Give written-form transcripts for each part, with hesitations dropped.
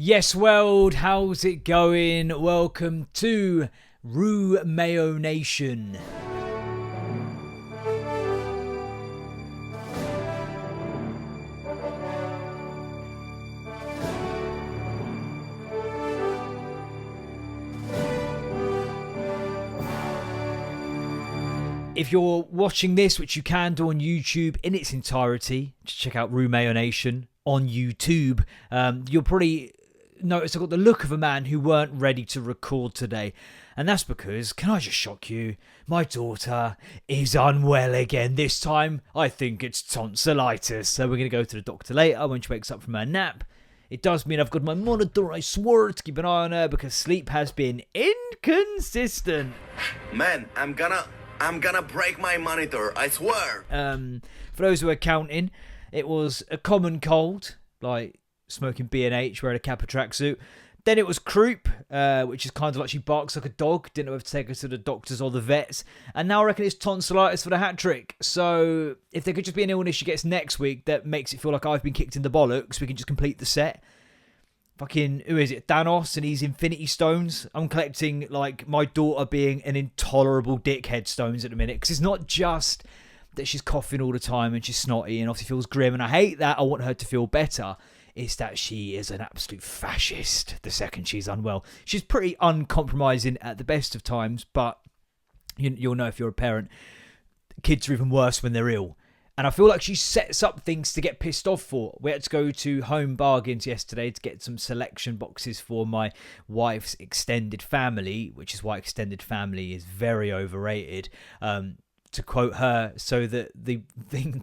Yes, world, how's it going? Welcome to RuMayoNation. If you're watching this, which you can do on YouTube in its entirety, just check out RuMayoNation on YouTube. You'll probably notice I've got the look of a man who weren't ready to record today. And that's because, can I just shock you, my daughter is unwell again. This time, I think it's tonsillitis. So we're going to go to the doctor later when she wakes up from her nap. It does mean I've got my monitor, I swore, to keep an eye on her because sleep has been inconsistent. Man, I'm gonna break my monitor, I swear. For those who are counting, it was a common cold, like smoking B&H, wearing a Kappa tracksuit. Then it was croup, which is kind of like she barks like a dog. Didn't know if to take her to the doctors or the vets. And now I reckon it's tonsillitis for the hat trick. So if there could just be an illness she gets next week that makes it feel like I've been kicked in the bollocks, we can just complete the set. Fucking, who is it? Thanos and his Infinity Stones. I'm collecting, like, my daughter being an intolerable dickhead stones at the minute. Because it's not just that she's coughing all the time and she's snotty and obviously feels grim. And I hate that. I want her to feel better. It's that she is an absolute fascist the second she's unwell. She's pretty uncompromising at the best of times. But you'll know if you're a parent, kids are even worse when they're ill. And I feel like she sets up things to get pissed off for. We had to go to Home Bargains yesterday to get some selection boxes for my wife's extended family, which is why extended family is very overrated. To quote her, so that the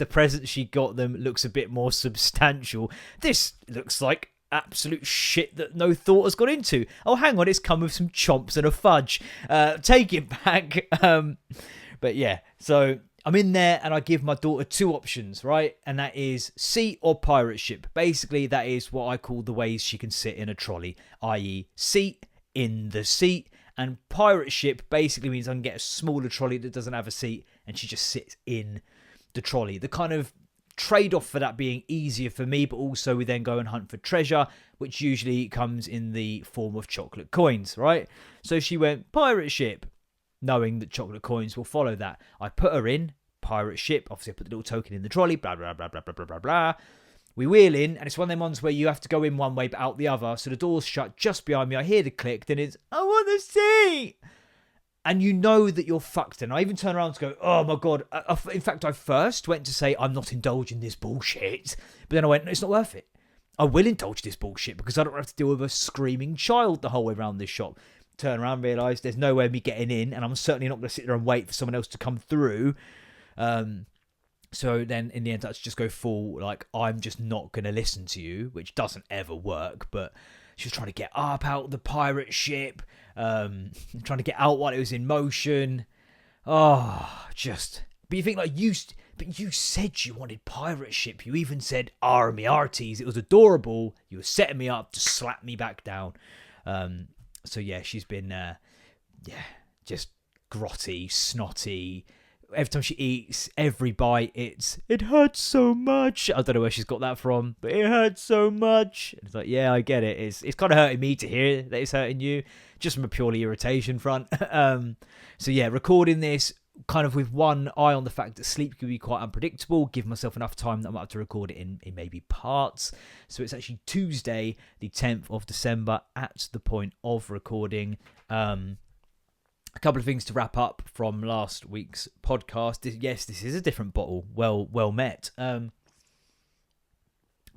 present she got them looks a bit more substantial. This looks like absolute shit that no thought has gone into. Oh, hang on, it's come with some chomps and a fudge. Take it back. But yeah, so I'm in there and I give my daughter two options, right? And that is seat or pirate ship. Basically, that is what I call the ways she can sit in a trolley, i.e. seat, in the seat. And pirate ship basically means I can get a smaller trolley that doesn't have a seat and she just sits in the trolley. The kind of trade-off for that being easier for me, but also we then go and hunt for treasure, which usually comes in the form of chocolate coins, right? So she went pirate ship, knowing that chocolate coins will follow that. I put her in pirate ship. Obviously, I put the little token in the trolley. Blah, blah, blah, blah, blah, blah, blah, blah. We wheel in, and it's one of them ones where you have to go in one way but out the other. So the door's shut just behind me. I hear the click. Then it's, I want the seat. And you know that you're fucked. And I even turn around to go, oh my God. In fact, I first went to say, I'm not indulging this bullshit. But then I went, no, it's not worth it. I will indulge this bullshit because I don't have to deal with a screaming child the whole way around this shop. Turn around, realise there's no way of me getting in, and I'm certainly not going to sit there and wait for someone else to come through. So then in the end, I just go full, like, I'm just not going to listen to you, which doesn't ever work. But she was trying to get up out the pirate ship, trying to get out while it was in motion. Oh, just... But you think, like, you said you wanted pirate ship. You even said army arties. It was adorable. You were setting me up to slap me back down. So yeah, she's been, just grotty, snotty. Every time she eats, every bite, it hurts so much. I don't know where she's got that from, but it hurts so much. And it's like, yeah, I get it. It's kind of hurting me to hear that it's hurting you, just from a purely irritation front. So yeah, recording this kind of with one eye on the fact that sleep can be quite unpredictable, give myself enough time that I might have to record it in maybe parts. So it's actually Tuesday, the 10th of December at the point of recording. A couple of things to wrap up from last week's podcast. Yes, this is a different bottle. Well met.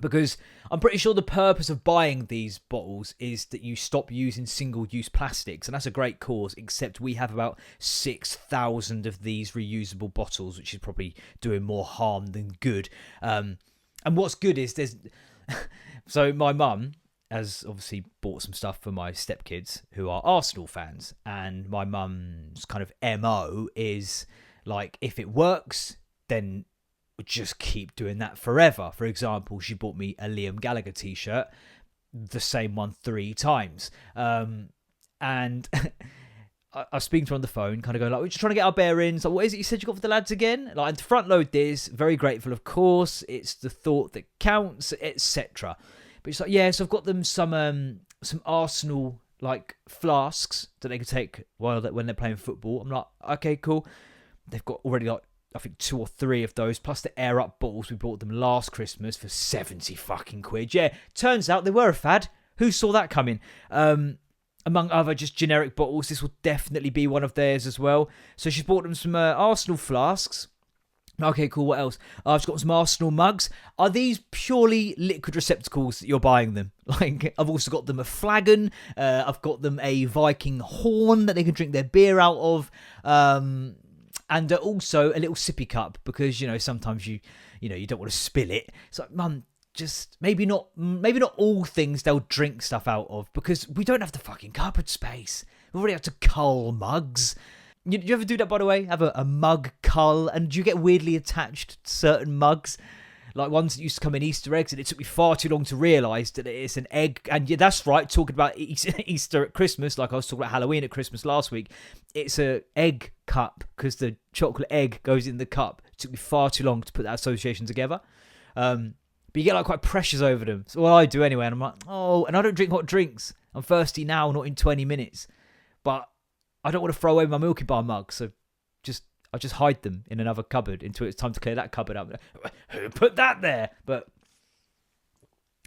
Because I'm pretty sure the purpose of buying these bottles is that you stop using single-use plastics, and that's a great cause, except we have about 6,000 of these reusable bottles, which is probably doing more harm than good. And what's good is there's... So my mum has obviously bought some stuff for my stepkids who are Arsenal fans, and my mum's kind of MO is, like, if it works, then just keep doing that forever. For example, she bought me a Liam Gallagher t-shirt, the same one 3 times. And I was speaking to her on the phone, kind of going like, we're just trying to get our bearings. Like, what is it you said you got for the lads again? Like, and to front load this, very grateful, of course. It's the thought that counts, etc. But But it's like, yeah, so I've got them some Arsenal like flasks that they can take when they're playing football. I'm like, okay, cool. They've got already like I think 2 or 3 of those, plus the air up bottles. We bought them last Christmas for 70 fucking quid. Yeah, turns out they were a fad. Who saw that coming? Among other just generic bottles, this will definitely be one of theirs as well. So she's bought them some Arsenal flasks. Okay, cool. What else? I've got some Arsenal mugs. Are these purely liquid receptacles that you're buying them? Like, I've also got them a flagon. I've got them a Viking horn that they can drink their beer out of. And also a little sippy cup because, sometimes you don't want to spill it. It's like, Mum, just maybe not all things they'll drink stuff out of because we don't have the fucking cupboard space. We already have to cull mugs. Do you ever do that, by the way? Have a mug cull? And do you get weirdly attached to certain mugs? Like ones that used to come in Easter eggs, and it took me far too long to realise that it's an egg. And yeah, that's right, talking about Easter at Christmas, like I was talking about Halloween at Christmas last week. It's a egg cup, because the chocolate egg goes in the cup. It took me far too long to put that association together. But you get like quite precious over them. So what I do anyway, and I'm like, oh, and I don't drink hot drinks. I'm thirsty now, not in 20 minutes. But I don't want to throw away my Milky Bar mug, so I just hide them in another cupboard until it's time to clear that cupboard up. Who put that there? But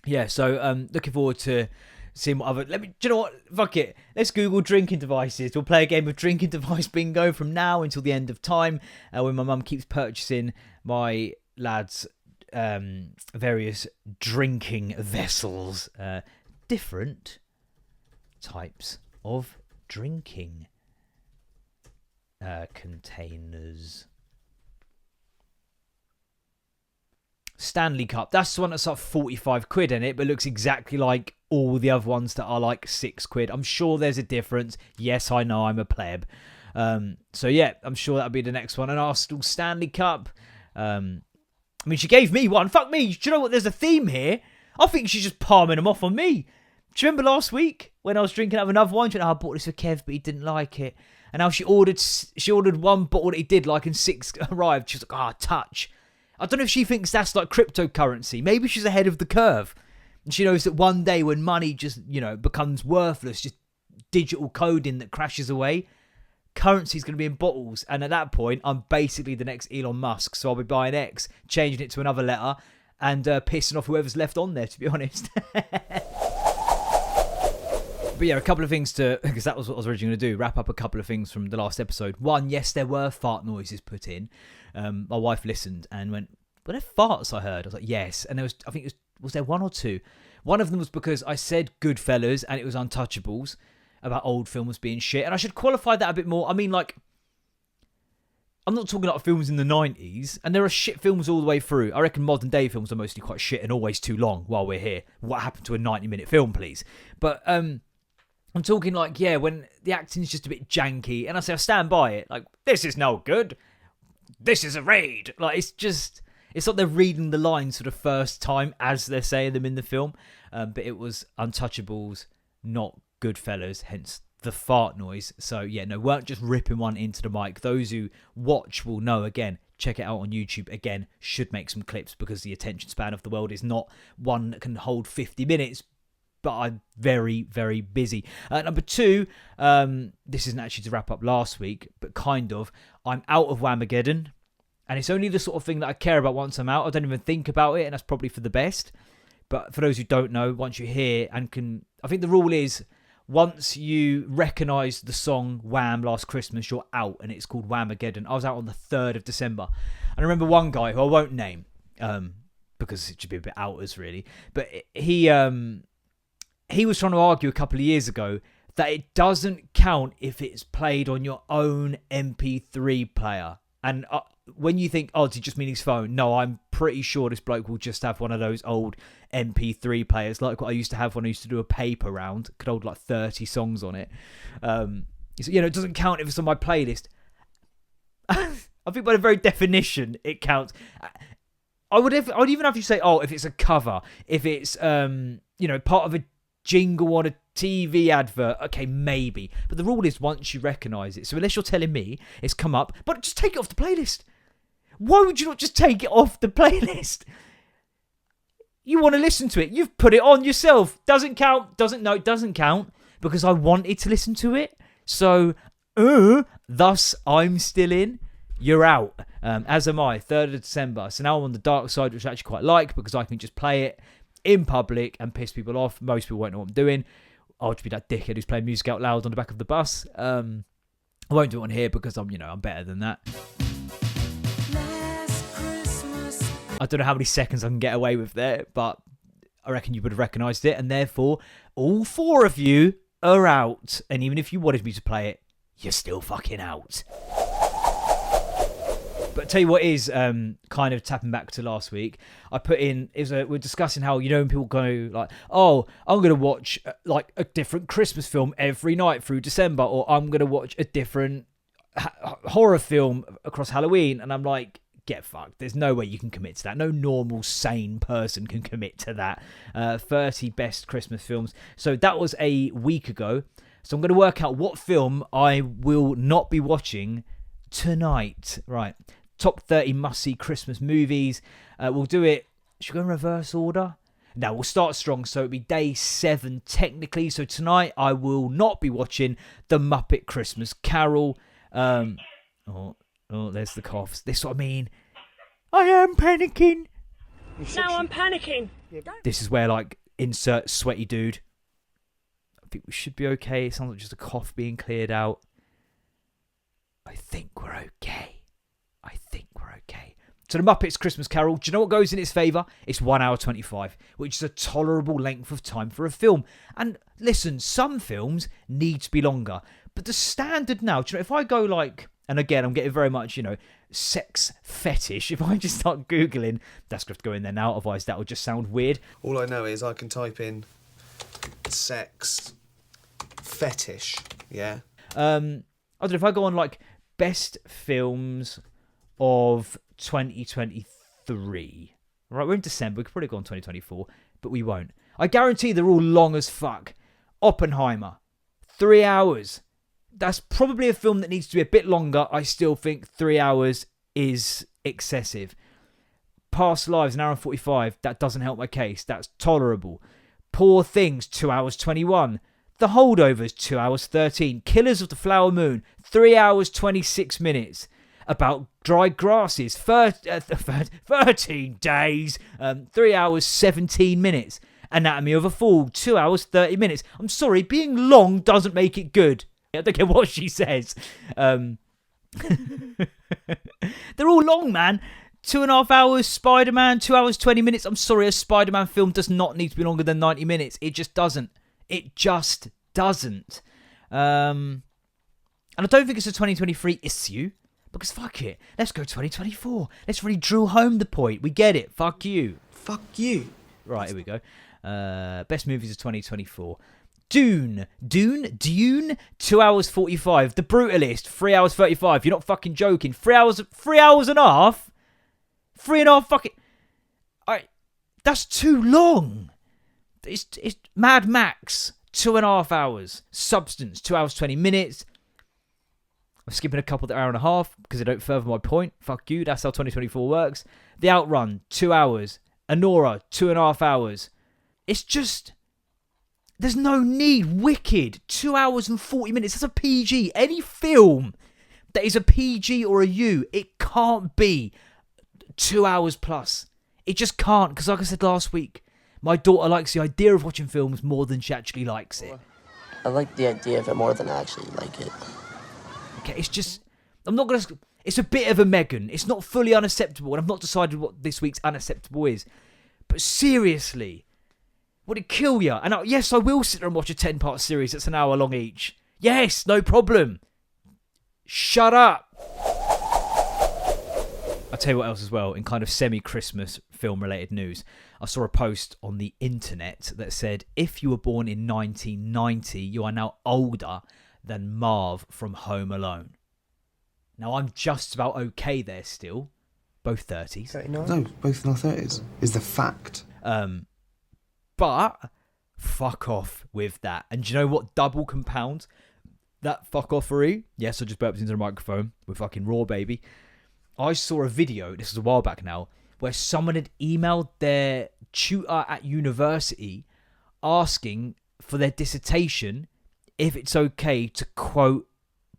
yeah, so looking forward to seeing what other. Do you know what? Fuck it. Let's Google drinking devices. We'll play a game of drinking device bingo from now until the end of time, when my mum keeps purchasing my lads' various drinking vessels, different types of drinking containers. Stanley Cup. That's the one that's like 45 quid in it, but looks exactly like all the other ones that are like 6 quid. I'm sure there's a difference. Yes, I know, I'm a pleb. So yeah, I'm sure that'll be the next one. An Arsenal Stanley Cup. I mean, she gave me one. Fuck me. Do you know what? There's a theme here. I think she's just palming them off on me. Do you remember last week when I was drinking out of another one? She went, I bought this for Kev, but he didn't like it. And now she ordered one bottle that he did like, and 6 arrived. She's like, touch. I don't know if she thinks that's like cryptocurrency. Maybe she's ahead of the curve. And she knows that one day when money just, becomes worthless, just digital coding that crashes away, currency's going to be in bottles. And at that point, I'm basically the next Elon Musk. So I'll be buying X, changing it to another letter, and pissing off whoever's left on there, to be honest. But yeah, a couple of things because that was what I was originally going to do, wrap up a couple of things from the last episode. One, yes, there were fart noises put in. My wife listened and went, were there farts I heard? I was like, yes. And was there 1 or 2? One of them was because I said Goodfellas and it was Untouchables, about old films being shit. And I should qualify that a bit more. I mean, like, I'm not talking about films in the 90s, and there are shit films all the way through. I reckon modern day films are mostly quite shit and always too long while we're here. What happened to a 90-minute film, please? But, I'm talking like, yeah, when the acting's just a bit janky, and I stand by it. Like, this is no good. This is a raid. Like, it's like they're reading the lines for the first time as they're saying them in the film. But it was Untouchables, not Goodfellas, hence the fart noise. So, yeah, no, weren't just ripping one into the mic. Those who watch will know, again, check it out on YouTube. Again, should make some clips because the attention span of the world is not one that can hold 50 minutes. But I'm very, very busy. Number 2, this isn't actually to wrap up last week, but kind of. I'm out of Whamageddon, and it's only the sort of thing that I care about once I'm out. I don't even think about it, and that's probably for the best. But for those who don't know, once you're here and I think the rule is, once you recognise the song Wham! Last Christmas, you're out, and it's called Whamageddon. I was out on the 3rd of December. And I remember one guy who I won't name, because it should be a bit outers, really. But he was trying to argue a couple of years ago that it doesn't count if it's played on your own MP3 player. And when you think, does he just mean his phone? No, I'm pretty sure this bloke will just have one of those old MP3 players, like what I used to have when I used to do a paper round. Could hold like 30 songs on it. It doesn't count if it's on my playlist. I think by the very definition, it counts. I would even have you say, if it's a cover, if it's part of a jingle on a TV advert, okay, maybe. But the rule is once you recognise it. So unless you're telling me it's come up, but just take it off the playlist. Why would you not just take it off the playlist? You want to listen to it. You've put it on yourself. Doesn't count. Doesn't count because I wanted to listen to it. So, thus I'm still in. You're out. As am I. 3rd of December. So now I'm on the dark side, which I actually quite like because I can just play it in public and piss people off. Most people won't know what I'm doing. I'll just be that dickhead who's playing music out loud on the back of the bus. I won't do it on here because I'm better than that. I don't know how many seconds I can get away with there, but I reckon you would have recognised it, and therefore all 4 of you are out. And even if you wanted me to play it, you're still fucking out. But I'll tell you what is kind of tapping back to last week. I put in, we're discussing how, when people go like, oh, I'm going to watch like a different Christmas film every night through December, or I'm going to watch a different horror film across Halloween. And I'm like, get fucked. There's no way you can commit to that. No normal, sane person can commit to that. 30 best Christmas films. So that was a week ago. So I'm going to work out what film I will not be watching tonight. Right. Top 30 must-see Christmas movies. We'll do it. Should we go in reverse order? No, we'll start strong. So it'll be day 7 technically. So tonight I will not be watching The Muppet Christmas Carol. Oh, there's the coughs. This is what I mean. I am panicking. Now I'm panicking. This is where, like, insert sweaty dude. I think we should be okay. It sounds like just a cough being cleared out. I think we're okay. So The Muppets Christmas Carol, do you know what goes in its favour? It's 1 hour 25, which is a tolerable length of time for a film. And listen, some films need to be longer. But the standard now, do you know, if I go like... And again, I'm getting very much, sex fetish. If I just start Googling, that's going to go in there now, otherwise that will just sound weird. All I know is I can type in sex fetish, yeah? I don't know, if I go on, like, best films of 2023. Right, we're in December, we could probably go on 2024, but we won't. I guarantee they're all long as fuck. Oppenheimer, 3 hours. That's probably a film that needs to be a bit longer. I still think 3 hours is excessive. Past Lives, 1 hour and 45. That doesn't help my case. That's tolerable. Poor Things, 2 hours 21. The Holdovers, 2 hours 13. Killers of the Flower Moon, 3 hours 26 minutes. About Dry Grasses, 13 days, 3 hours 17 minutes. Anatomy of a Fall, 2 hours 30 minutes. I'm sorry, being long doesn't make it good. I don't care what she says. They're all long, man. 2.5 hours, Spider-Man, 2 hours, 20 minutes. I'm sorry, a Spider-Man film does not need to be longer than 90 minutes. It just doesn't. And I don't think it's a 2023 issue, because fuck it. Let's go 2024. Let's really drill home the point. We get it. Fuck you. Fuck you. Right, here we go. Best movies of 2024. Dune, 2 hours 45. The Brutalist, 3 hours 35. You're not fucking joking. 3 hours and a half? 3.5 fucking... Alright, that's too long. It's Mad Max, 2.5 hours. Substance, 2 hours 20 minutes. I'm skipping a couple that are 1.5 hours because they don't further my point. Fuck you, that's how 2024 works. The Outrun, 2 hours. Anora, 2.5 hours. It's just... There's no need. Wicked, 2 hours and 40 minutes. That's a PG. Any film that is a PG or a U, it can't be 2 hours plus. It just can't, because like I said last week, my daughter likes the idea of watching films more than she actually likes it. I like the idea of it more than I actually like it. Okay, it's just... I'm not going to... It's a bit of a Megan. It's not fully unacceptable, and I've not decided what this week's unacceptable is. But seriously... Would it kill you? And yes, I will sit there and watch a 10-part series that's an hour long each. Yes, no problem. Shut up. I'll tell you what else as well, in kind of semi-Christmas film-related news. I saw a post on the internet that said, if you were born in 1990, you are now older than Marv from Home Alone. Now, I'm just about okay there still. Both 30s. 39? No, both in our 30s is the fact. But fuck off with that. And do you know what double compounds that fuck offery? Yes, I just burped into the microphone with fucking raw, baby. I saw a video, this was a while back now, where someone had emailed their tutor at university asking for their dissertation if it's okay to quote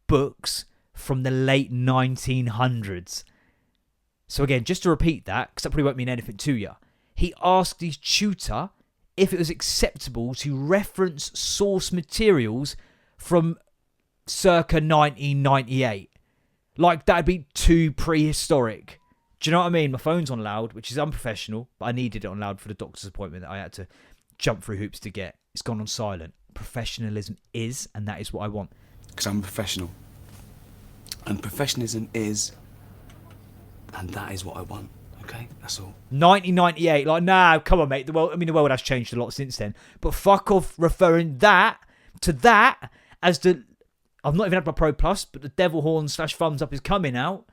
books from the late 1900s. So again, just to repeat that, because that probably won't mean anything to you, he asked his tutor if it was acceptable to reference source materials from circa 1998. Like, that'd be too prehistoric. Do you know what I mean? My phone's on loud, which is unprofessional, but I needed it on loud for the doctor's appointment that I had to jump through hoops to get. It's gone on silent. Professionalism is, and that is what I want. Because I'm a professional. And professionalism is, and that is what I want. Okay, that's all. 1998, like, nah, come on, mate. The world has changed a lot since then. But fuck off referring that to that as the... I've not even had my Pro Plus, but the devil horn / thumbs up is coming out.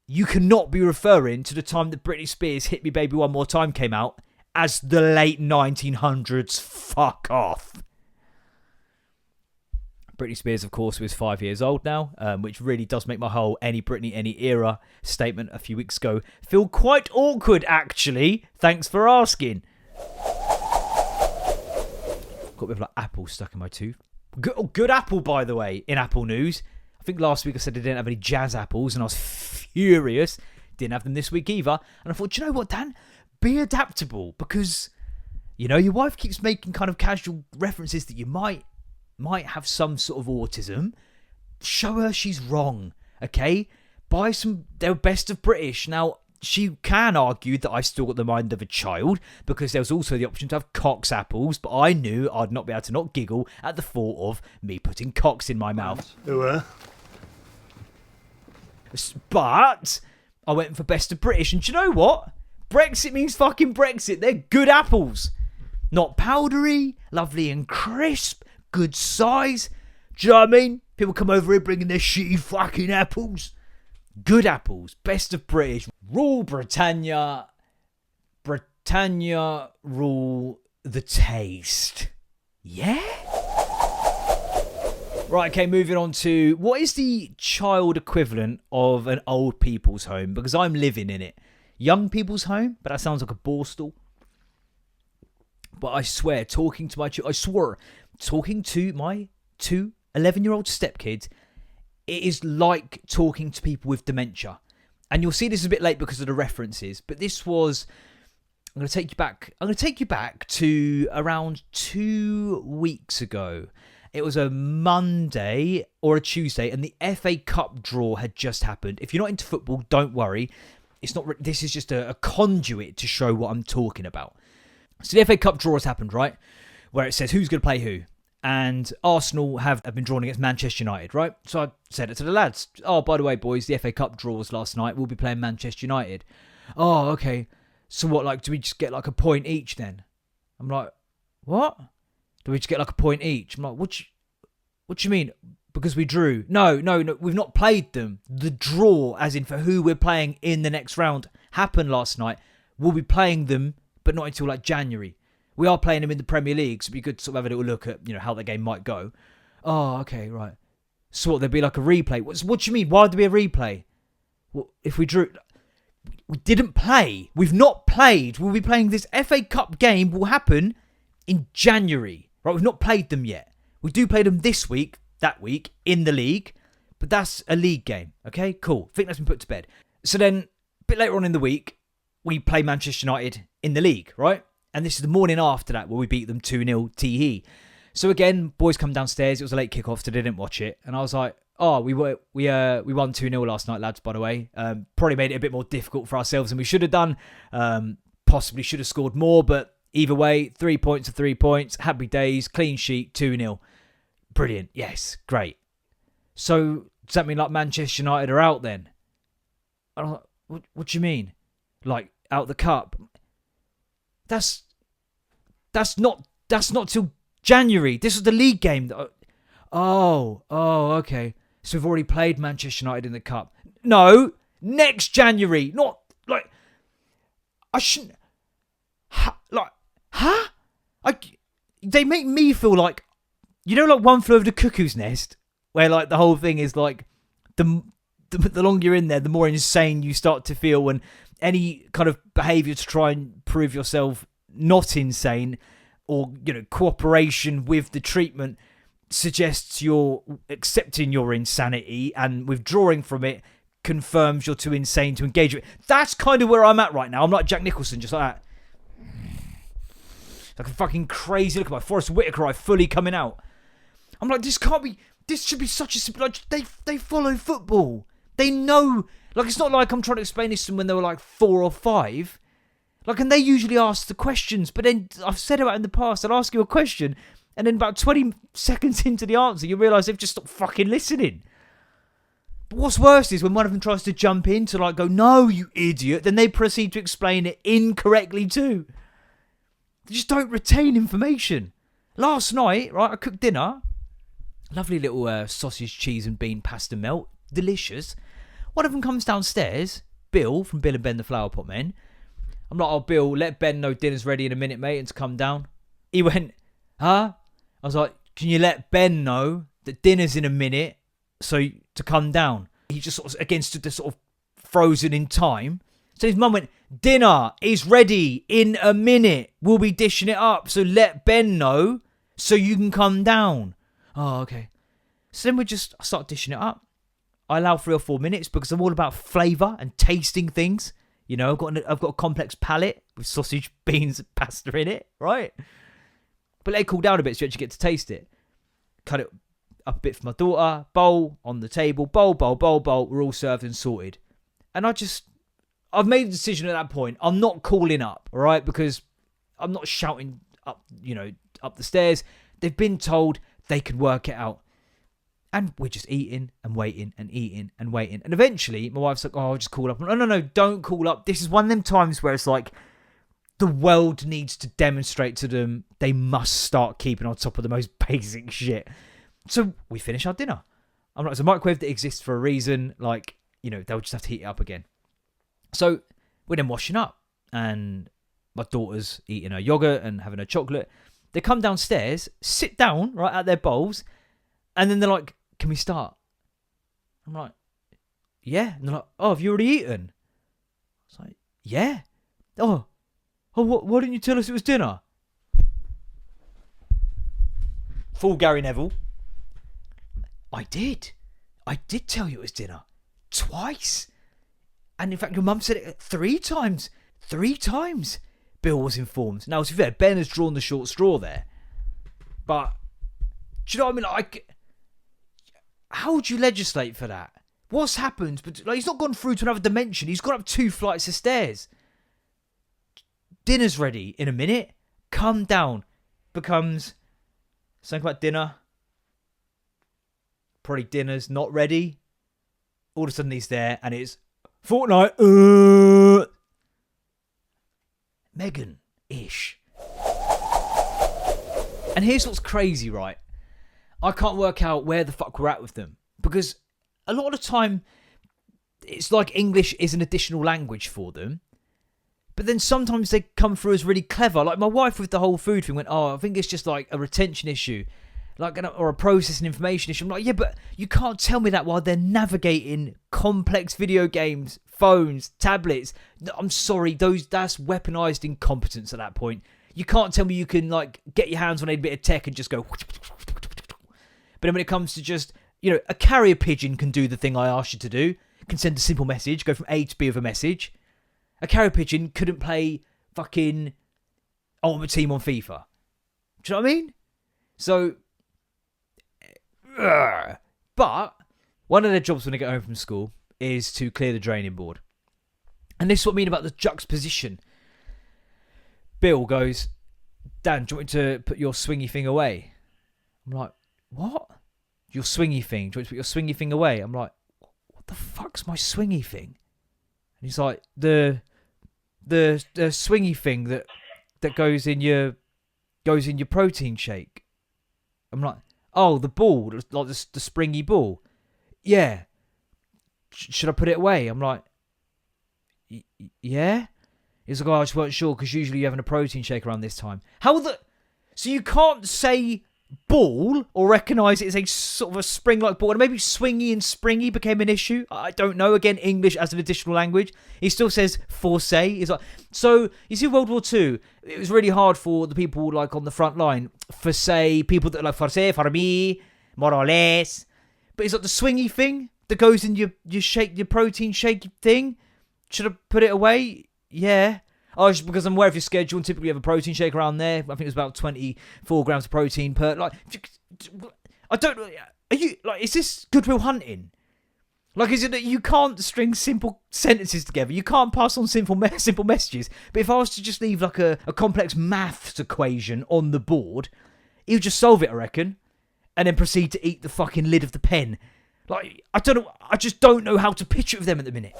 You cannot be referring to the time that Britney Spears' Hit Me Baby One More Time came out as the late 1900s. Fuck off. Britney Spears, of course, was 5 years old now, which really does make my whole Any Britney, Any Era statement a few weeks ago feel quite awkward, actually. Thanks for asking. Got a bit of like apple stuck in my tooth. Good apple, by the way, in Apple news. I think last week I said I didn't have any jazz apples, and I was furious. Didn't have them this week either. And I thought, do you know what, Dan? Be adaptable, because, you know, your wife keeps making kind of casual references that you might have some sort of autism. Show her she's wrong, okay? Buy some their best of British. Now, she can argue that I still got the mind of a child, because there was also the option to have Cox apples, but I knew I'd not be able to not giggle at the thought of me putting Cox in my mouth. But I went for best of British, and do you know what? Brexit means fucking Brexit. They're good apples. Not powdery, lovely and crisp, good size. Do you know what I mean? People come over here bringing their shitty fucking apples. Good apples. Best of British. Rule Britannia. Britannia rule the taste. Yeah? Right, okay, moving on to what is the child equivalent of an old people's home? Because I'm living in it. Young people's home, but that sounds like a borstal. But I swear, talking to my two 11-year-old stepkids, it is like talking to people with dementia. And you'll see this is a bit late because of the references, but this was... I'm going to take you back to around 2 weeks ago. It was a Monday or a Tuesday, and the FA Cup draw had just happened. If you're not into football, don't worry. It's not. This is just a conduit to show what I'm talking about. So the FA Cup draw has happened, right? Where it says who's going to play who. And Arsenal have been drawn against Manchester United, right? So I said it to the lads. Oh, by the way, boys, the FA Cup draw was last night. We'll be playing Manchester United. Oh, okay. So what, like, do we just get like a point each then? I'm like, what? Do we just get like a point each? I'm like, what do you mean? Because we drew. No, we've not played them. The draw, as in for who we're playing in the next round, happened last night. We'll be playing them, but not until like January. We are playing them in the Premier League, so it'd be good to sort of have a little look at, you know, how the game might go. Oh, okay, right. So what, there'd be like a replay. What do you mean? Why would there be a replay? Well, if we drew... We didn't play. We've not played. We'll be playing this FA Cup game will happen in January. Right, we've not played them yet. We do play them this week, that week, in the league. But that's a league game. Okay, cool. I think that's been put to bed. So then, a bit later on in the week, we play Manchester United in the league, right? And this is the morning after that where we beat them 2-0 tee. So again, boys come downstairs. It was a late kickoff, so they didn't watch it. And I was like, oh, we won 2-0 last night, lads, by the way. Probably made it a bit more difficult for ourselves than we should have done. Possibly should have scored more, but either way, 3 points are 3 points. Happy days, clean sheet, 2-0. Brilliant. Yes, great. So does that mean like Manchester United are out then? I don't know, what do you mean? Like out the cup? That's not till January. This was the league game. Oh, okay. So we've already played Manchester United in the cup. No, next January. Not like I shouldn't. They make me feel like, you know, like One Flew Over the Cuckoo's Nest, where like the whole thing is like the longer you're in there, the more insane you start to feel, and any kind of behaviour to try and prove yourself not insane, or, you know, cooperation with the treatment suggests you're accepting your insanity, and withdrawing from it confirms you're too insane to engage with it. That's kind of where I'm at right now. I'm like Jack Nicholson, just like that. Like a fucking crazy look at my Forrest Whitaker eye fully coming out. I'm like, this should be such a simple, like, they follow football. They know, like, it's not like I'm trying to explain this to them when they were like 4 or 5. Like, and they usually ask the questions, but then I've said about in the past, I'll ask you a question, and then about 20 seconds into the answer, you realise they've just stopped fucking listening. But what's worse is when one of them tries to jump in to like go, no, you idiot, then they proceed to explain it incorrectly too. They just don't retain information. Last night, right, I cooked dinner. Lovely little sausage, cheese and bean pasta melt. Delicious. One of them comes downstairs, Bill, from Bill and Ben the Flower Pot Men. I'm like, oh, Bill, let Ben know dinner's ready in a minute, mate, and to come down. He went, huh? I was like, can you let Ben know that dinner's in a minute, so to come down? He just sort of, again, stood there sort of frozen in time. So his mum went, dinner is ready in a minute. We'll be dishing it up, so let Ben know so you can come down. Oh, okay. So then I start dishing it up. I allow 3 or 4 minutes because I'm all about flavour and tasting things. You know, I've got a complex palate with sausage, beans, and pasta in it, right? But let it cool down a bit so you actually get to taste it. Cut it up a bit for my daughter. Bowl on the table. Bowl. We're all served and sorted. And I've made a decision at that point. I'm not calling up, all right? Because I'm not shouting up, you know, up the stairs. They've been told they could work it out. And we're just eating and waiting and eating and waiting. And eventually, my wife's like, oh, I'll just call up. No, don't call up. This is one of them times where it's like the world needs to demonstrate to them they must start keeping on top of the most basic shit. So we finish our dinner. I'm like, it's a microwave that exists for a reason. Like, you know, they'll just have to heat it up again. So we're then washing up. And my daughter's eating her yogurt and having her chocolate. They come downstairs, sit down right at their bowls. And then they're like, can we start? I'm like, yeah. And they're like, oh, have you already eaten? I was like, yeah. Oh, why didn't you tell us it was dinner? Full Gary Neville. I did tell you it was dinner. Twice. And in fact, your mum said it 3 times. 3 times Bill was informed. Now, to be fair, Ben has drawn the short straw there. But, do you know what I mean? Like, how would you legislate for that? What's happened? But like, he's not gone through to another dimension. He's gone up 2 flights of stairs. Dinner's ready in a minute. Come down. Becomes something about dinner. Probably dinner's not ready. All of a sudden he's there and it's Fortnite. Megan-ish. And here's what's crazy, right? I can't work out where the fuck we're at with them. Because a lot of the time, it's like English is an additional language for them. But then sometimes they come through as really clever. Like my wife with the whole food thing went, oh, I think it's just like a retention issue. Or a processing information issue. I'm like, yeah, but you can't tell me that while they're navigating complex video games, phones, tablets. I'm sorry, that's weaponized incompetence at that point. You can't tell me you can like get your hands on a bit of tech and just go. But then when it comes to just, you know, a carrier pigeon can do the thing I asked you to do. Can send a simple message, go from A to B with a message. A carrier pigeon couldn't play fucking Ultimate Team on FIFA. Do you know what I mean? So, but one of their jobs when they get home from school is to clear the draining board. And this is what I mean about the juxtaposition. Bill goes, Dan, do you want me to put your swingy thing away? I'm like, what? Your swingy thing? Do you want me to put your swingy thing away? I'm like, what the fuck's my swingy thing? And he's like, the swingy thing that goes in your protein shake. I'm like, oh, the ball, like the springy ball. Yeah. Should I put it away? I'm like, yeah. He's like, oh, I just weren't sure because usually you're having a protein shake around this time. So you can't say ball or recognise it as a sort of a spring-like ball, and maybe swingy and springy became an issue. I don't know. Again, English as an additional language. He still says force. It's like, so you see, World War II, it was really hard for the people like on the front line. For say people that are like force, for me, more or less. But it's like the swingy thing that goes in your protein shake thing. Should I put it away? Yeah. Oh, just because I'm aware of your schedule, and typically you have a protein shake around there. I think it's about 24 grams of protein per. Like, I don't. Are you like? Is this Goodwill Hunting? Like, is it that you can't string simple sentences together? You can't pass on simple messages. But if I was to just leave like a complex maths equation on the board, he'll just solve it, I reckon, and then proceed to eat the fucking lid of the pen. Like, I don't know. I just don't know how to pitch it with them at the minute.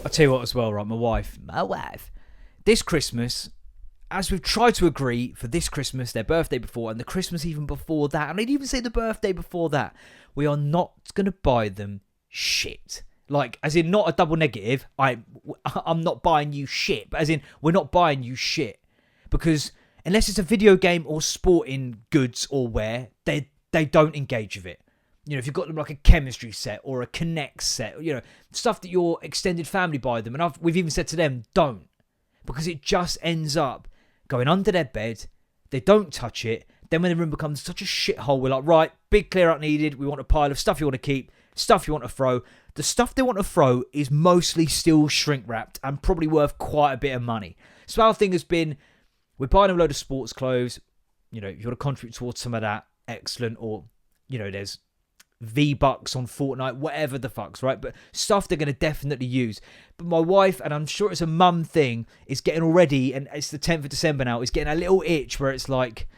I'll tell you what as well, right? My wife, this Christmas, as we've tried to agree for this Christmas, their birthday before, and the Christmas even before that, and I'd even say the birthday before that, we are not going to buy them shit. Like, as in not a double negative, I'm not buying you shit, but as in we're not buying you shit. Because unless it's a video game or sporting goods or wear, they don't engage with it. You know, if you've got them like a chemistry set or a Connect set, you know, stuff that your extended family buy them. And we've even said to them, don't. Because it just ends up going under their bed. They don't touch it. Then when the room becomes such a shithole, we're like, right, big clear out needed. We want a pile of stuff you want to keep, stuff you want to throw. The stuff they want to throw is mostly still shrink wrapped and probably worth quite a bit of money. So our thing has been, we're buying a load of sports clothes. You know, if you want to contribute towards some of that, excellent. Or, you know, there's V-Bucks on Fortnite, whatever the fucks, right? But stuff they're going to definitely use. But my wife, and I'm sure it's a mum thing, is getting already, and it's the 10th of December now, is getting a little itch where it's like,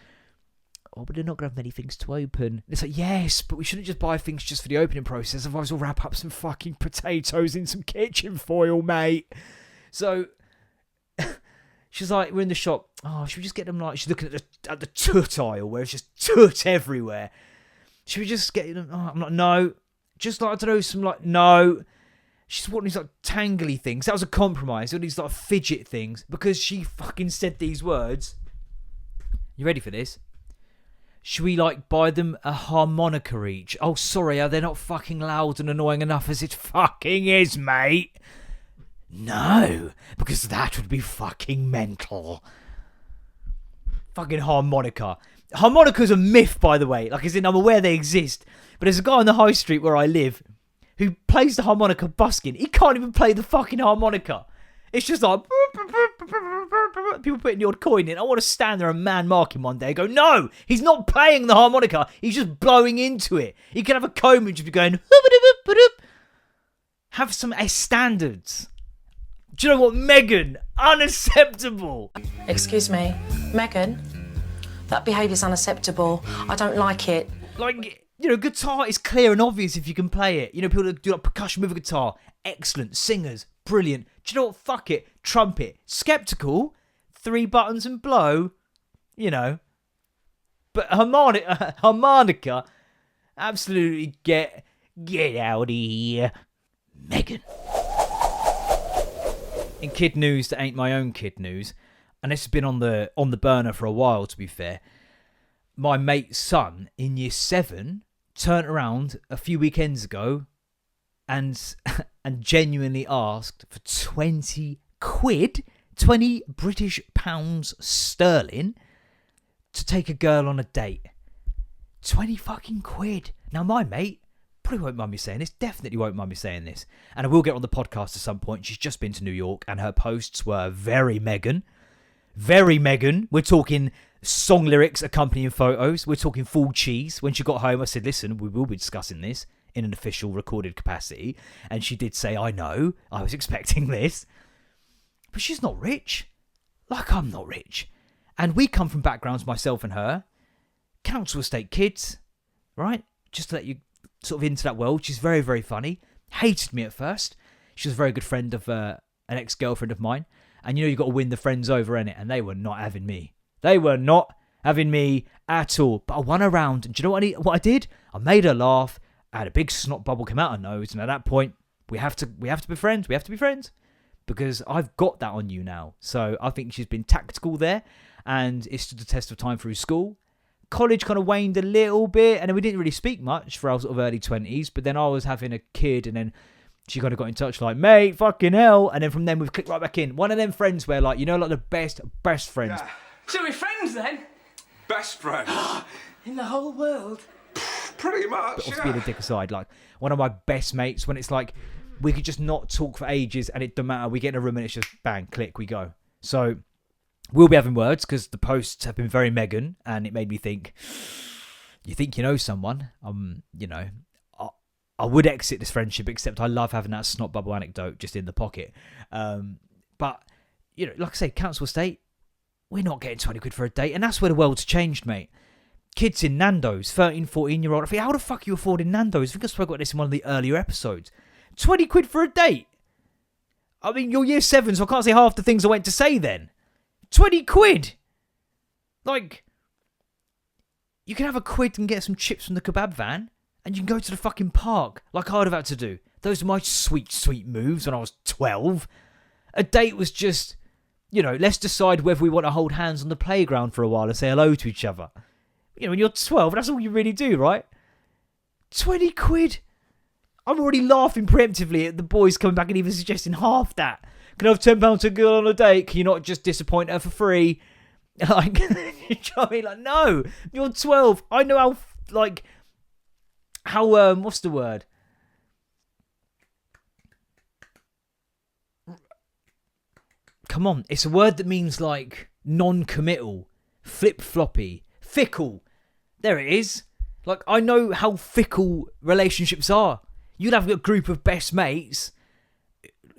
oh, but they're not going to have many things to open. And it's like, yes, but we shouldn't just buy things just for the opening process, otherwise we'll wrap up some fucking potatoes in some kitchen foil, mate. So she's like, we're in the shop, oh, should we just get them, like, she's looking at the toot aisle where it's just toot everywhere. Should we just get them? Oh, I'm like, no. Just like, I don't know, some like, no. She's wanting these like tangly things. That was a compromise. All these like fidget things. Because she fucking said these words. You ready for this? Should we like buy them a harmonica each? Oh, sorry, are they not fucking loud and annoying enough as it fucking is, mate? No, because that would be fucking mental. Fucking harmonica. Harmonica's a myth, by the way. Like, as in, I'm aware they exist. But there's a guy on the high street where I live who plays the harmonica busking. He can't even play the fucking harmonica. It's just like, people putting the odd coin in. I want to stand there and man mark him one day and go, no, he's not playing the harmonica. He's just blowing into it. He can have a comb and just be going, have some standards. Do you know what, Megan? Unacceptable. Excuse me, Megan? That behaviour's unacceptable. I don't like it. Like, you know, guitar is clear and obvious if you can play it. You know, people that do like percussion with a guitar, excellent. Singers, brilliant. Do you know what? Fuck it. Trumpet, skeptical. 3 buttons and blow. You know. But harmonica, absolutely get out of here. Megan. In kid news that ain't my own kid news, and this has been on the burner for a while, to be fair. My mate's son in year 7 turned around a few weekends ago and genuinely asked for 20 quid, 20 British pounds sterling, to take a girl on a date. 20 fucking quid. Now, my mate probably won't mind me saying this, definitely won't mind me saying this. And I will get on the podcast at some point. She's just been to New York and her posts were very Megan. Very Megan. We're talking song lyrics accompanying photos. We're talking full cheese. When she got home, I said, listen, we will be discussing this in an official recorded capacity. And she did say, I know, I was expecting this. But she's not rich. Like, I'm not rich. And we come from backgrounds, myself and her, council estate kids, right? Just to let you sort of into that world. She's very, very funny. Hated me at first. She was a very good friend of an ex-girlfriend of mine. And you know, you've got to win the friends over, innit? And they were not having me. They were not having me at all. But I won her round. And do you know what I did? I made her laugh. I had a big snot bubble come out her nose. And at that point, we have to be friends. We have to be friends. Because I've got that on you now. So I think she's been tactical there. and it stood the test of time through school. College kind of waned a little bit, and then we didn't really speak much for our sort of early 20s, but then I was having a kid, and then she kind of got in touch like, mate, fucking hell, and then from then we've clicked right back in. One of them friends where, like, you know, like the best friends. Yeah. So we're friends then? Best friends. In the whole world? Pretty much, But obviously, being a dick aside, like, one of my best mates, when it's like, we could just not talk for ages, and it don't matter, we get in a room and it's just bang, click, we go. So we'll be having words, because the posts have been very Megan, and it made me think, you think you know someone? You know, I would exit this friendship, except I love having that snot bubble anecdote just in the pocket. But, you know, like I say, council estate, we're not getting 20 quid for a date, and that's where the world's changed, mate. Kids in Nando's, 13, 14-year-old. I think, how the fuck are you affording Nando's? I think I spoke about this in one of the earlier episodes. 20 quid for a date? I mean, you're year 7, so I can't say half the things I went to say then. 20 quid! Like, you can have a quid and get some chips from the kebab van, and you can go to the fucking park, like I'd have had to do. Those are my sweet, sweet moves when I was 12. A date was just, you know, let's decide whether we want to hold hands on the playground for a while and say hello to each other. You know, when you're 12, that's all you really do, right? 20 quid? I'm already laughing preemptively at the boys coming back and even suggesting half that. Can I have £10 to go on a date? Can you not just disappoint her for free? Like, you know what I mean? Like, no, you're 12. I know how, like, how, what's the word? Come on, it's a word that means, like, non-committal, flip-floppy, fickle. There it is. Like, I know how fickle relationships are. You'll have a group of best mates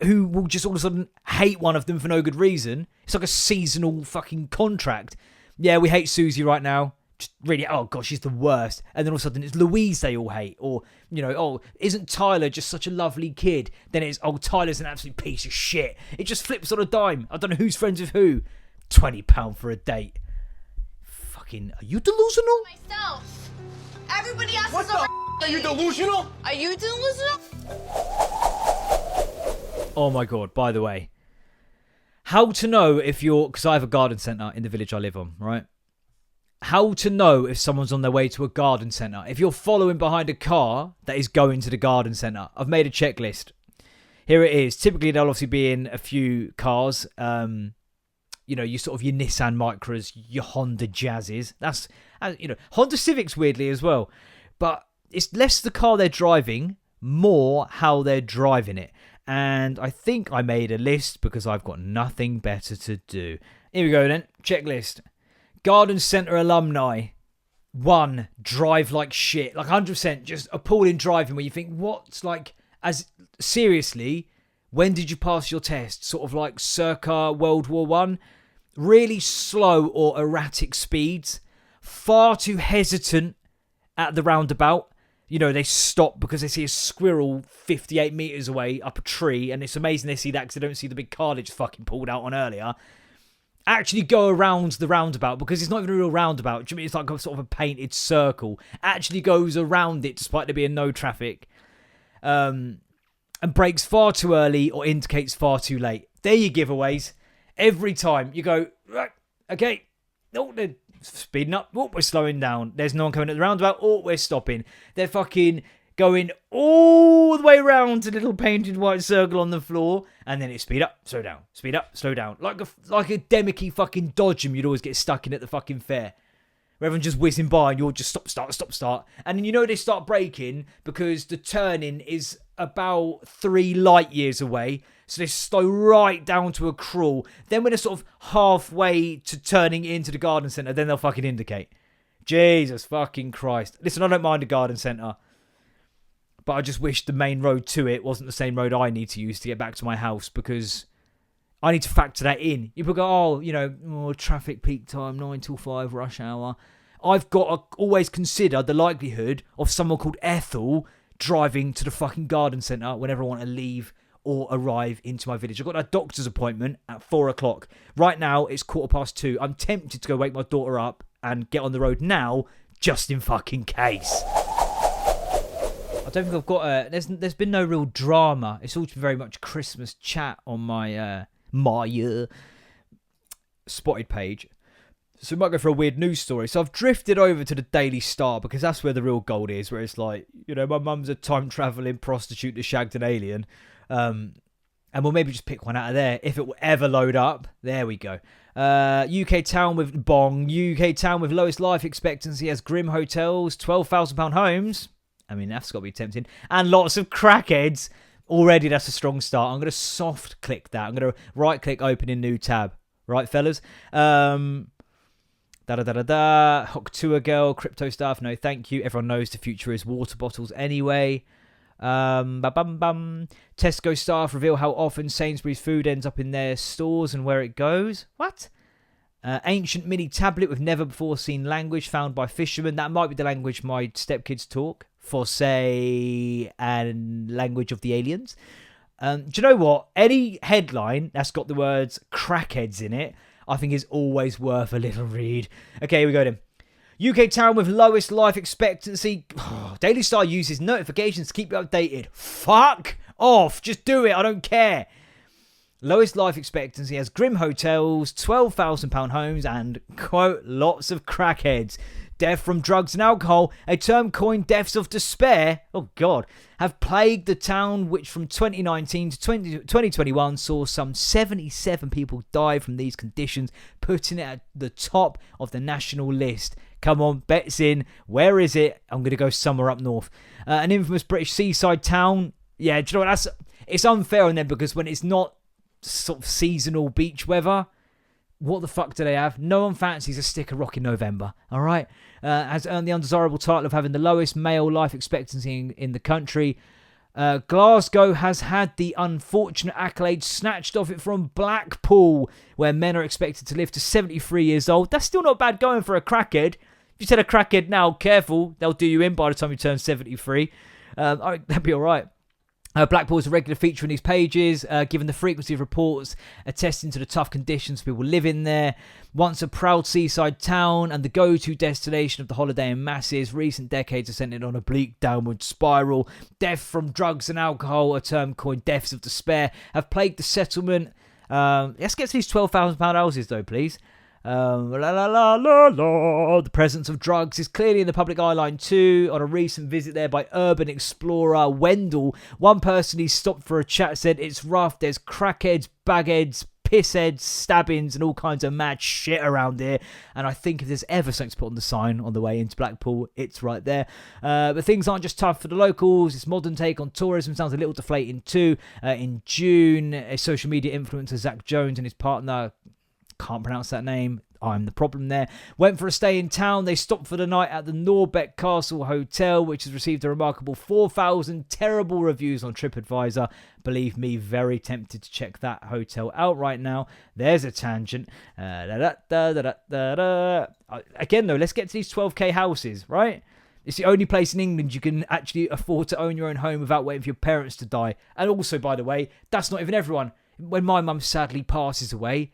who will just all of a sudden hate one of them for no good reason. It's like a seasonal fucking contract. Yeah, we hate Susie right now. Just really, oh god, she's the worst. And then all of a sudden it's Louise they all hate. Or, you know, oh, isn't Tyler just such a lovely kid? Then it's, oh, Tyler's an absolute piece of shit. It just flips on a dime. I don't know who's friends with who. £20 for a date. Fucking, are you delusional? Myself. Everybody else What is the over. Are you delusional? Are you delusional? Oh my god, by the way. How to know if you're, because I have a garden centre in the village I live on, right? How to know if someone's on their way to a garden centre. If you're following behind a car that is going to the garden centre. I've made a checklist. Here it is. Typically, there'll obviously be in a few cars. You know, your sort of your Nissan Micras, your Honda Jazzes. That's, you know, Honda Civics weirdly as well. But it's less the car they're driving, more how they're driving it. And I think I made a list because I've got nothing better to do. Here we go then. Checklist. Garden Centre alumni. 1. Drive like shit. Like 100% just appalling driving where you think, what's like, as seriously, when did you pass your test? Sort of like circa World War One. Really slow or erratic speeds. Far too hesitant at the roundabout. You know, they stop because they see a squirrel 58 metres away up a tree, and it's amazing they see that because they don't see the big car they just fucking pulled out on earlier. Actually go around the roundabout because it's not even a real roundabout. Do you mean it's like a sort of a painted circle? Actually goes around it despite there being no traffic. And brakes far too early or indicates far too late. There you giveaways. Every time you go, right, okay, oh, they're speeding up, oh, we're slowing down. There's no one coming at the roundabout, oh, we're stopping. They're fucking going all the way around to the little painted white circle on the floor, and then it's speed up, slow down, speed up, slow down. Like a demicky fucking Dodgem you'd always get stuck in at the fucking fair. Where everyone's just whizzing by and you're just stop, start. And then you know they start braking because the turning is about 3 light years away. So they slow right down to a crawl. Then when they're sort of halfway to turning into the garden centre, then they'll fucking indicate. Jesus fucking Christ. Listen, I don't mind a garden centre. But I just wish the main road to it wasn't the same road I need to use to get back to my house, because I need to factor that in. People go, oh, you know, traffic peak time, 9 till 5, rush hour. I've got to always consider the likelihood of someone called Ethel driving to the fucking garden centre whenever I want to leave or arrive into my village. I've got a doctor's appointment at 4 o'clock. Right now, it's 2:15. I'm tempted to go wake my daughter up and get on the road now, just in fucking case. I don't think I've got a... There's been no real drama. It's all been very much Christmas chat on my... Spotted page. So we might go for a weird news story. So I've drifted over to the Daily Star because that's where the real gold is, where it's like, you know, my mum's a time-travelling prostitute that shagged an alien. And we'll maybe just pick one out of there if it will ever load up. There we go. UK town with lowest life expectancy has grim hotels, £12,000 homes. I mean, that's got to be tempting. And lots of crackheads. Already, that's a strong start. I'm going to soft click that. I'm going to right click, open in new tab. Right, fellas? Hock Tour Girl, crypto stuff. No, thank you. Everyone knows the future is water bottles anyway. Tesco staff reveal how often Sainsbury's food ends up in their stores and where it goes. What? Ancient mini tablet with never before seen language found by fishermen. That might be the language my stepkids talk. For say, and language of the aliens. Do you know what? Any headline that's got the words crackheads in it, I think is always worth a little read. Okay, here we go then. UK town with lowest life expectancy. Daily Star uses notifications to keep you updated. Fuck off. Just do it. I don't care. Lowest life expectancy has grim hotels, £12,000 homes, and, quote, lots of crackheads. Death from drugs and alcohol, a term coined deaths of despair, oh God, have plagued the town, which from 2019 to 2021 saw some 77 people die from these conditions, putting it at the top of the national list. Come on, bets in. Where is it? I'm going to go somewhere up north. An infamous British seaside town. Yeah, do you know what? It's unfair on them because when it's not sort of seasonal beach weather, what the fuck do they have? No one fancies a stick of rock in November, all right? Has earned the undesirable title of having the lowest male life expectancy in the country. Glasgow has had the unfortunate accolade snatched off it from Blackpool, where men are expected to live to 73 years old. That's still not bad going for a crackhead. If you said a crackhead now, careful, they'll do you in by the time you turn 73. That'd be all right. Blackpool is a regular feature in these pages, given the frequency of reports attesting to the tough conditions people live in there. Once a proud seaside town and the go-to destination of the holiday in masses, recent decades have sent it on a bleak downward spiral. Death from drugs and alcohol, a term coined deaths of despair, have plagued the settlement. Let's get to these £12,000 houses though, please. The presence of drugs is clearly in the public eye line too. On a recent visit there by urban explorer Wendell, one person he stopped for a chat said it's rough. There's crackheads, bagheads, pissheads, stabbings and all kinds of mad shit around here, and I think if there's ever something to put on the sign on the way into Blackpool, it's right there. But things aren't just tough for the locals. Its modern take on tourism sounds a little deflating too. In June, a social media influencer Zach Jones and his partner, can't pronounce that name, I'm the problem there, went for a stay in town. They stopped for the night at the Norbeck Castle Hotel, which has received a remarkable 4,000 terrible reviews on TripAdvisor. Believe me, very tempted to check that hotel out right now. There's a tangent. Again though, let's get to these 12k houses, right? It's the only place in England you can actually afford to own your own home without waiting for your parents to die. And also, by the way, that's not even everyone. When my mum sadly passes away,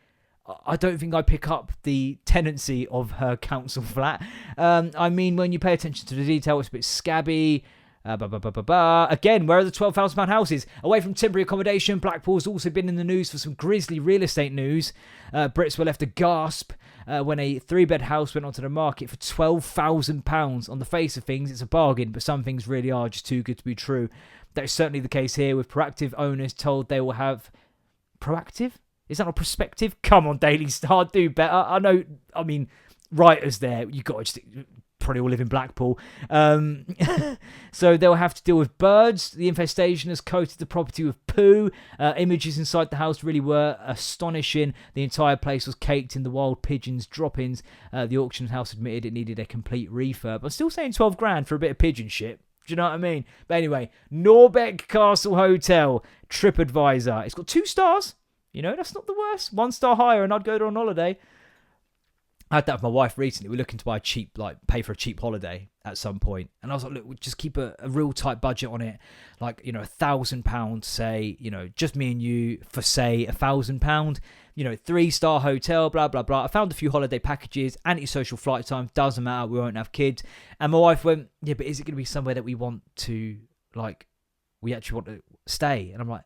I don't think I pick up the tenancy of her council flat. I mean, when you pay attention to the detail, it's a bit scabby. Again, where are the £12,000 houses? Away from temporary accommodation, Blackpool's also been in the news for some grisly real estate news. Brits were left aghast when a 3-bed house went onto the market for £12,000. On the face of things, it's a bargain, but some things really are just too good to be true. That is certainly the case here, with proactive owners told they will have... Proactive? Is that not prospective? Come on, Daily Star, do better. I know, I mean, writers there, you got to just probably all live in Blackpool. So they'll have to deal with birds. The infestation has coated the property with poo. Images inside the house really were astonishing. The entire place was caked in the wild pigeons' droppings. The auction house admitted it needed a complete refurb. I'm still saying 12 grand for a bit of pigeon shit. Do you know what I mean? But anyway, Norbeck Castle Hotel, TripAdvisor. It's got 2 stars. You know, that's not the worst. 1 star higher and I'd go there on holiday. I had that with my wife recently. We're looking to buy a cheap, pay for a cheap holiday at some point. And I was like, look, we'll just keep a real tight budget on it. Like, you know, £1,000, say, you know, just me and you for, say, £1,000. You know, 3-star hotel, blah, blah, blah. I found a few holiday packages, anti-social flight time, doesn't matter, we won't have kids. And my wife went, yeah, but is it going to be somewhere that we want to, we actually want to stay? And I'm like,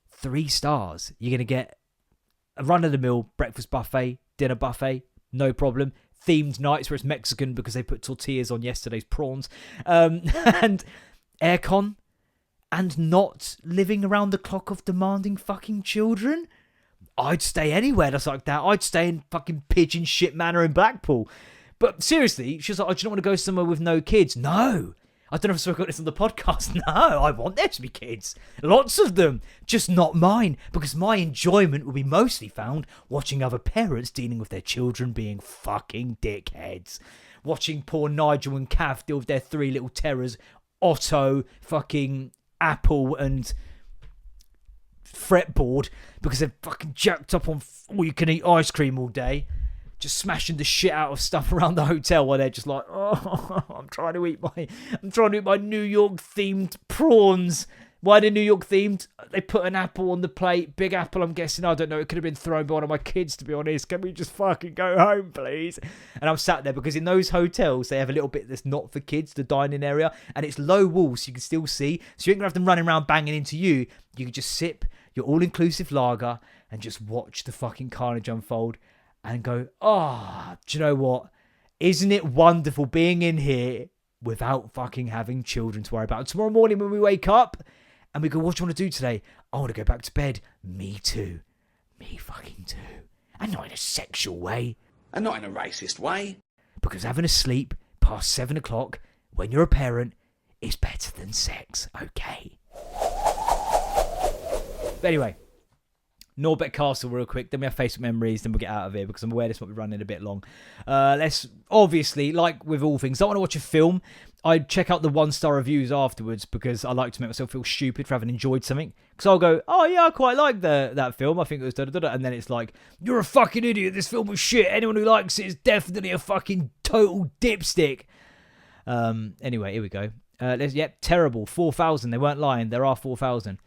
3 stars. You're going to get a run-of-the-mill breakfast buffet, dinner buffet, no problem. Themed nights where it's Mexican because they put tortillas on yesterday's prawns. And aircon. And not living around the clock of demanding fucking children. I'd stay anywhere that's like that. I'd stay in fucking Pigeon Shit Manor in Blackpool. But seriously, she was like, oh, do you not want to go somewhere with no kids? No. I don't know if I've got this on the podcast. No, I want there to be kids. Lots of them. Just not mine. Because my enjoyment will be mostly found watching other parents dealing with their children being fucking dickheads. Watching poor Nigel and Kath deal with their three little terrors. Otto, fucking Apple, and fretboard. Because they're fucking jacked up on all-you-can-eat ice cream all day. Just smashing the shit out of stuff around the hotel while they're just like, oh, I'm trying to eat my New York themed prawns. Why they're New York themed? They put an apple on the plate, big apple. I'm guessing. I don't know. It could have been thrown by one of my kids, to be honest. Can we just fucking go home, please? And I'm sat there because in those hotels they have a little bit that's not for kids, the dining area, and it's low walls, so you can still see. So you ain't gonna have them running around banging into you. You can just sip your all-inclusive lager and just watch the fucking carnage unfold. And go, do you know what? Isn't it wonderful being in here without fucking having children to worry about? And tomorrow morning when we wake up and we go, what do you want to do today? I want to go back to bed. Me too. Me fucking too. And not in a sexual way. And not in a racist way. Because having a sleep past 7 o'clock when you're a parent is better than sex, okay? But anyway. Norbert Castle real quick, then we have Facebook memories, then we'll get out of here because I'm aware this might be running a bit long. Let's, obviously, like with all things, don't want to watch a film. I'd check out the 1-star reviews afterwards because I like to make myself feel stupid for having enjoyed something. Because I'll go, oh yeah, I quite like that film. I think it was da-da-da-da. And then it's like, you're a fucking idiot. This film was shit. Anyone who likes it is definitely a fucking total dipstick. Anyway, here we go. Terrible. 4,000. They weren't lying. There are 4,000.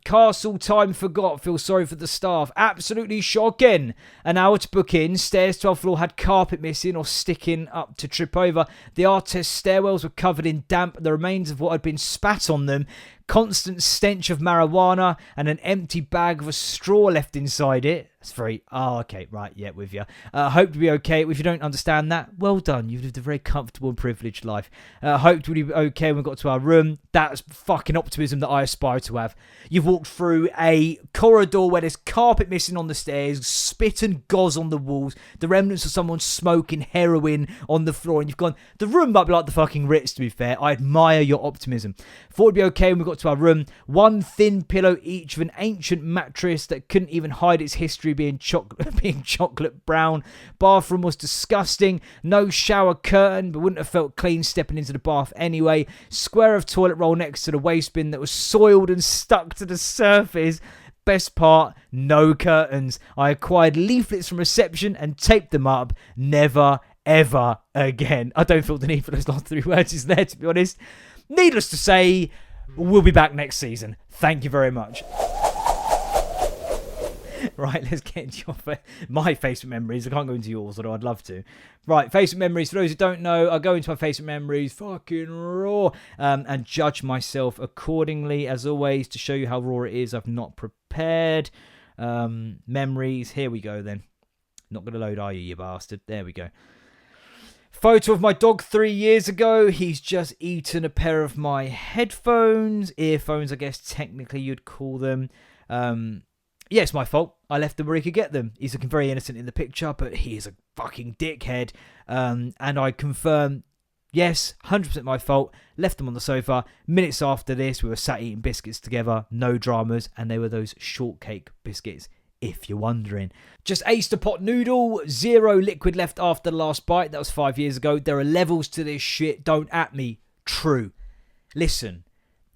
Castle time forgot. Feel sorry for the staff. Absolutely shocking. An hour to book in. Stairs 12th floor had carpet missing or sticking up to trip over. The artist's stairwells were covered in damp. The remains of what had been spat on them. Constant stench of marijuana and an empty bag of a straw left inside it. That's very... Oh, okay. Right. Yeah, with you. Hope to be okay. If you don't understand that, well done. You've lived a very comfortable and privileged life. Hope to be okay when we got to our room. That's fucking optimism that I aspire to have. You've walked through a corridor where there's carpet missing on the stairs, spit and gauze on the walls, the remnants of someone smoking heroin on the floor, and you've gone, the room might be like the fucking Ritz, to be fair. I admire your optimism. Thought it'd be okay when we got to our room. One thin pillow each of an ancient mattress that couldn't even hide its history being chocolate brown. Bathroom was disgusting. No shower curtain, but wouldn't have felt clean stepping into the bath anyway. Square of toilet roll next to the waste bin that was soiled and stuck to the surface. Best part, no curtains. I acquired leaflets from reception and taped them up. Never, ever again. I don't feel the need for those last 3 words is there, to be honest. Needless to say, we'll be back next season. Thank you very much. Right, let's get into my Facebook memories. I can't go into yours, although I'd love to. Right, Facebook memories. For those who don't know, I go into my Facebook memories fucking raw and judge myself accordingly. As always, to show you how raw it is, I've not prepared. Memories. Here we go then. Not going to load, are you, you bastard? There we go. Photo of my dog 3 years ago. He's just eaten a pair of my headphones. Earphones, I guess technically you'd call them. Yeah, it's my fault. I left them where he could get them. He's looking very innocent in the picture, but he is a fucking dickhead. And I confirm, yes, 100% my fault. Left them on the sofa. Minutes after this, we were sat eating biscuits together. No dramas. And they were those shortcake biscuits, if you're wondering. Just aced a pot noodle. 0 liquid left after the last bite. That was 5 years ago. There are levels to this shit. Don't at me. True. Listen,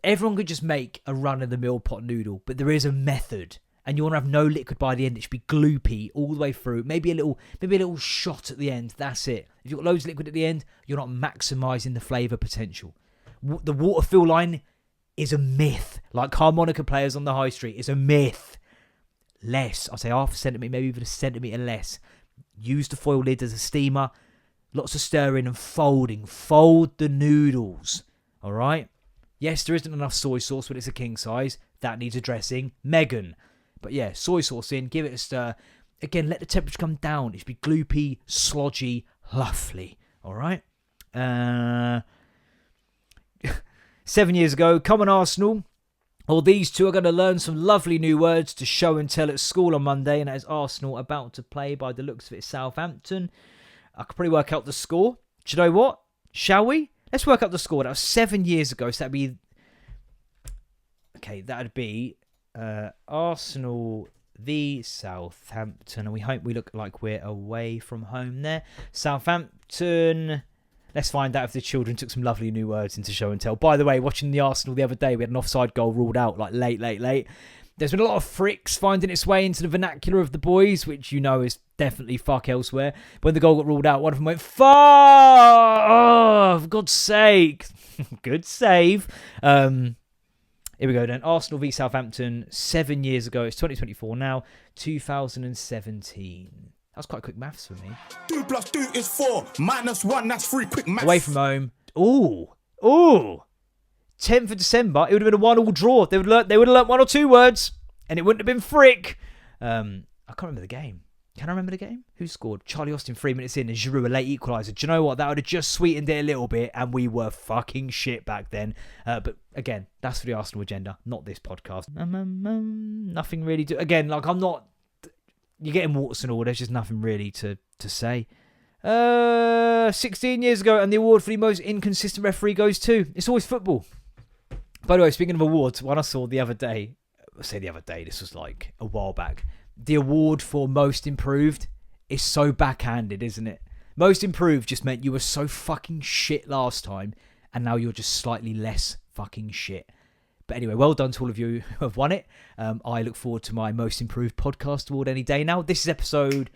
everyone could just make a run-of-the-mill pot noodle, but there is a method. And you want to have no liquid by the end. It should be gloopy all the way through. Maybe a little shot at the end. That's it. If you've got loads of liquid at the end, you're not maximising the flavour potential. The water fill line is a myth. Like harmonica players on the high street is a myth. Less. I'll say half a centimetre, maybe even a centimetre less. Use the foil lid as a steamer. Lots of stirring and folding. Fold the noodles. All right? Yes, there isn't enough soy sauce, but it's a king size. That needs addressing. Megan. But yeah, soy sauce in, give it a stir. Again, let the temperature come down. It should be gloopy, slodgy, lovely. All right? 7 years ago, come on Arsenal. Well, these two are going to learn some lovely new words to show and tell at school on Monday, and that is Arsenal about to play, by the looks of it, Southampton. I could probably work out the score. Do you know what? Shall we? Let's work out the score. That was 7 years ago, so that'd be... Okay, that'd be Arsenal v Southampton, and we hope we look like we're away from home there. Southampton... Let's find out if the children took some lovely new words into show and tell. By the way, watching the Arsenal the other day, we had an offside goal ruled out, like late. There's been a lot of fricks finding its way into the vernacular of the boys, which you know is definitely fuck elsewhere. When the goal got ruled out, one of them went, fuck! Oh, for God's sake. Good save. Here we go then. Arsenal v Southampton, 7 years ago. It's 2024 now. 2017. That's quite quick maths for me. 2 + 2 is 4. -1, that's 3. Quick maths. Away from home. Ooh. 10th of December. It would have been a 1-1 draw. They would have learnt 1 or 2 words, and it wouldn't have been frick. I can't remember the game. Can I remember the game? Who scored? Charlie Austin 3 minutes in, and Giroud a late equaliser. Do you know what? That would have just sweetened it a little bit, and we were fucking shit back then. But again, that's for the Arsenal agenda, not this podcast. Nothing really to... Again, like, I'm not... You're getting warts and all. There's just nothing really to say. 16 years ago, and the award for the most inconsistent referee goes to... It's always football. By the way, speaking of awards, one I saw the other day... this was like a while back. The award for most improved is so backhanded, isn't it? Most improved just meant you were so fucking shit last time, and now you're just slightly less fucking shit. But anyway, well done to all of you who have won it. I look forward to my Most Improved Podcast Award any day now. This is episode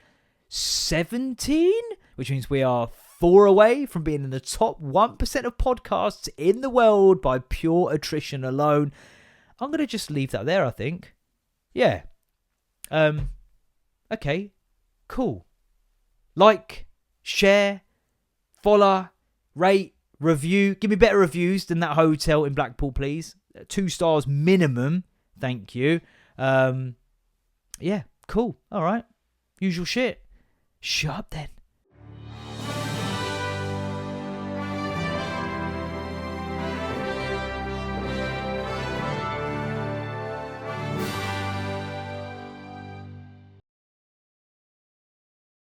17, which means we are 4 away from being in the top 1% of podcasts in the world by pure attrition alone. I'm going to just leave that there, I think. Yeah. Okay. Cool. Like, share, follow, rate, review. Give me better reviews than that hotel in Blackpool, please. 2 stars minimum. Thank you. Yeah, cool. All right. Usual shit. Shut up then.